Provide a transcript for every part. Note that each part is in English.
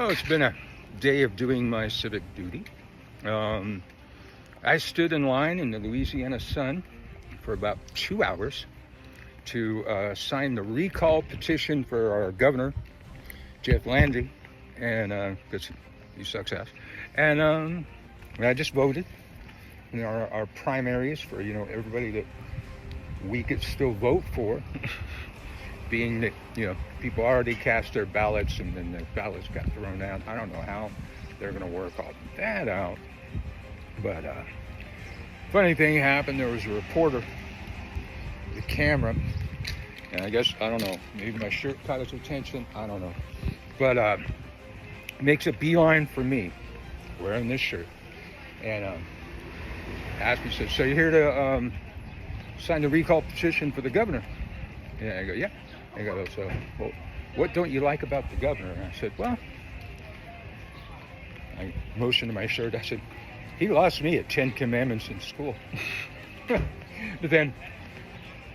Oh, it's been a day of doing my civic duty. I stood in line in the Louisiana sun for about 2 hours to sign the recall petition for our Governor Jeff Landry, and because he sucks ass. And I just voted in our primaries for everybody that we could still vote for. Being that people already cast their ballots and then the ballots got thrown out. I don't know how they're going to work all that out. But funny thing happened. There was a reporter with a camera, and I guess, I don't know, maybe my shirt caught his attention. I don't know. But makes a beeline for me wearing this shirt, and asked me, said, "So you're here to sign the recall petition for the governor?" And I go, "Yeah." I go, "So, well, what don't you like about the governor?" And I said, "Well," I motioned to my shirt. I said, "He lost me at 10 Commandments in school." But then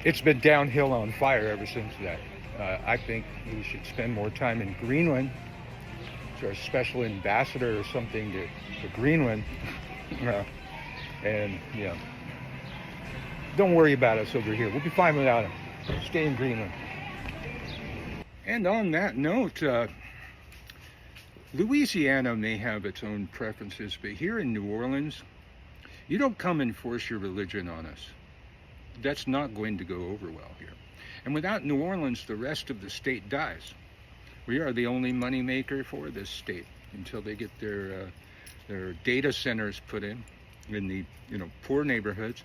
it's been downhill on fire ever since that. I think we should spend more time in Greenland. So a special ambassador or something to Greenland. And don't worry about us over here. We'll be fine without him. Stay in Greenland. And on that note, Louisiana may have its own preferences, but here in New Orleans, you don't come and force your religion on us. That's not going to go over well here. And without New Orleans, the rest of the state dies. We are the only moneymaker for this state until they get their data centers put in the poor neighborhoods.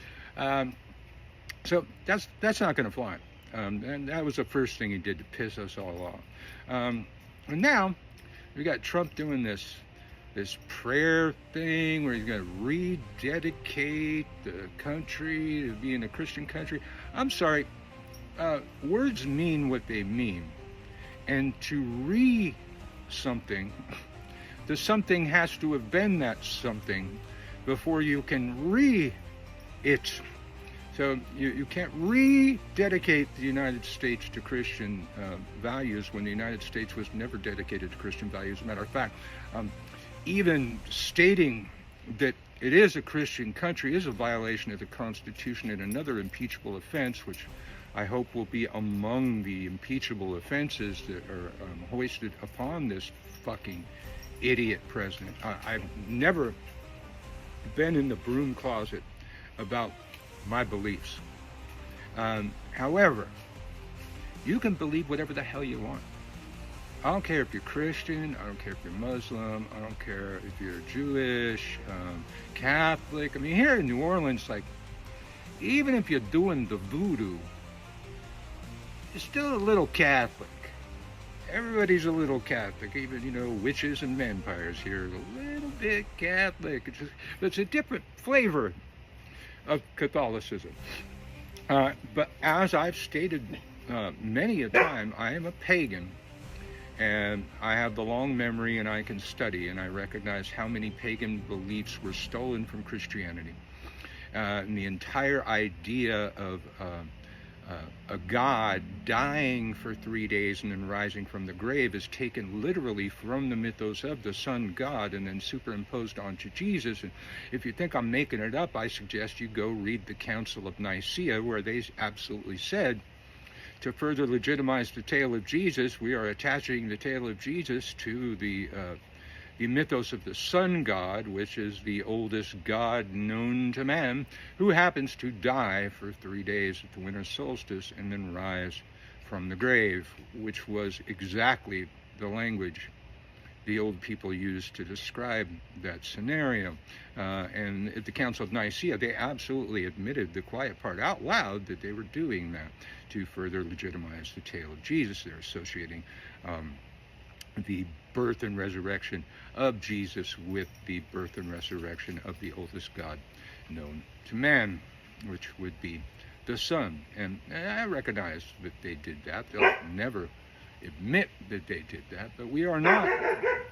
So that's not going to fly. And that was the first thing he did to piss us all off. And now we got Trump doing this prayer thing where he's going to rededicate the country to being a Christian country. I'm sorry, words mean what they mean. And to something, the something has to have been that something before you can it. So you can't rededicate the United States to Christian values when the United States was never dedicated to Christian values. As a matter of fact, even stating that it is a Christian country is a violation of the Constitution and another impeachable offense, which I hope will be among the impeachable offenses that are hoisted upon this fucking idiot president. I've never been in the broom closet about my beliefs. However, you can believe whatever the hell you want. I don't care if you're Christian, I don't care if you're Muslim, I don't care if you're Jewish, Catholic. I mean, here in New Orleans, like, even if you're doing the voodoo, you're still a little Catholic. Everybody's a little Catholic, even, witches and vampires here, a little bit Catholic. It's a different flavor of Catholicism. But as I've stated many a time, I am a pagan, and I have the long memory, and I can study, and I recognize how many pagan beliefs were stolen from Christianity. And the entire idea of a god dying for 3 days and then rising from the grave is taken literally from the mythos of the sun god and then superimposed onto Jesus. And if you think I'm making it up, I suggest you go read the Council of Nicaea, where they absolutely said, to further legitimize the tale of Jesus, we are attaching the tale of Jesus to the mythos of the sun god, which is the oldest god known to man, who happens to die for 3 days at the winter solstice and then rise from the grave, which was exactly the language the old people used to describe that scenario. And at the Council of Nicaea, they absolutely admitted the quiet part out loud that they were doing that to further legitimize the tale of Jesus. They're associating the birth and resurrection of Jesus with the birth and resurrection of the oldest God known to man, which would be the sun. And I recognize that they did that. They'll never admit that they did that, but we are not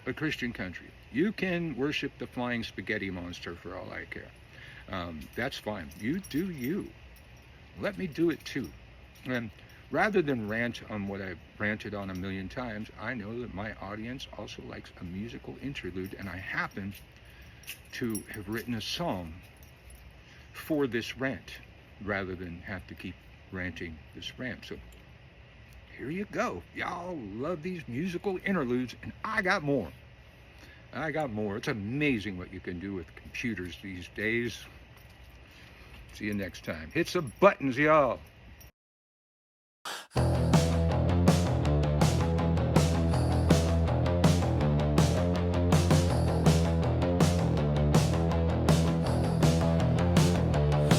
a Christian country. You can worship the flying spaghetti monster for all I care. That's fine. You do you. Let me do it too. And Rather than rant on what I've ranted on a million times, I know that my audience also likes a musical interlude, and I happen to have written a song for this rant rather than have to keep ranting this rant. So here you go. Y'all love these musical interludes, and I got more. It's amazing what you can do with computers these days. See you next time. Hit some buttons, y'all.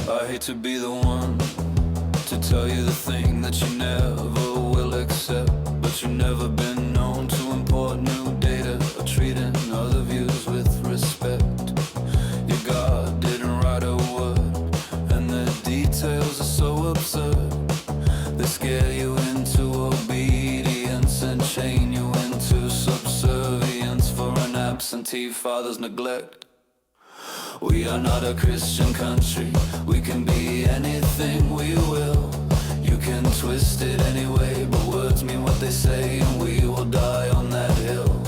I hate to be the one to tell you the thing that you never will accept, but you've never been known to import new data or treating other views with respect. Your God didn't write a word, and the details are so absurd. They scare you into obedience and chain you into subservience for an absentee father's neglect. We are not a Christian country. We can be anything we will. You can twist it anyway, but words mean what they say, and we will die on that hill.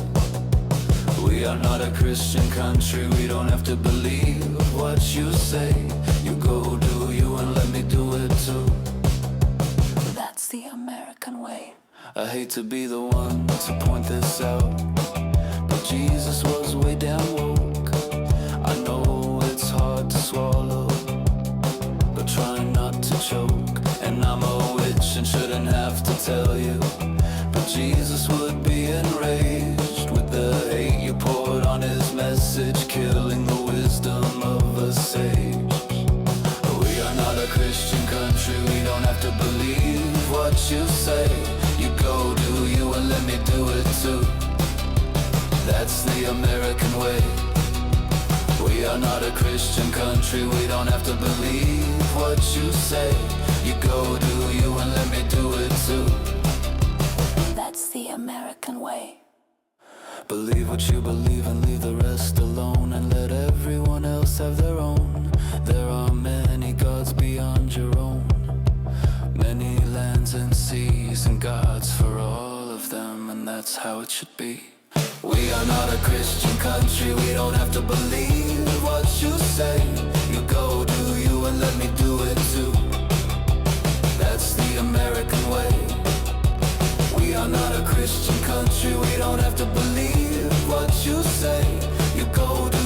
We are not a Christian country. We don't have to believe what you say. You go do you and let me do it too. That's the American way. I hate to be the one to point this out, but Jesus was way down woke. I know it's hard to swallow, but try not to choke. And I'm a witch and shouldn't have to tell you, but Jesus would be enraged with the hate you poured on his message, killing the wisdom of a sage. We are not a Christian country. We don't have to believe what you say. You go do you and let me do it too. That's the American way. We are not a Christian country. We don't have to believe what you say. You go do you and let me do it too. That's the American way. Believe what you believe and leave the rest alone, and let everyone else have their own. There are many gods beyond your own, many lands and seas and gods for all of them, and that's how it should be. We are not a Christian country. We don't have to believe what you say. You go do you and let me do it too. That's the American way. We are not a Christian country. We don't have to believe what you say. You go do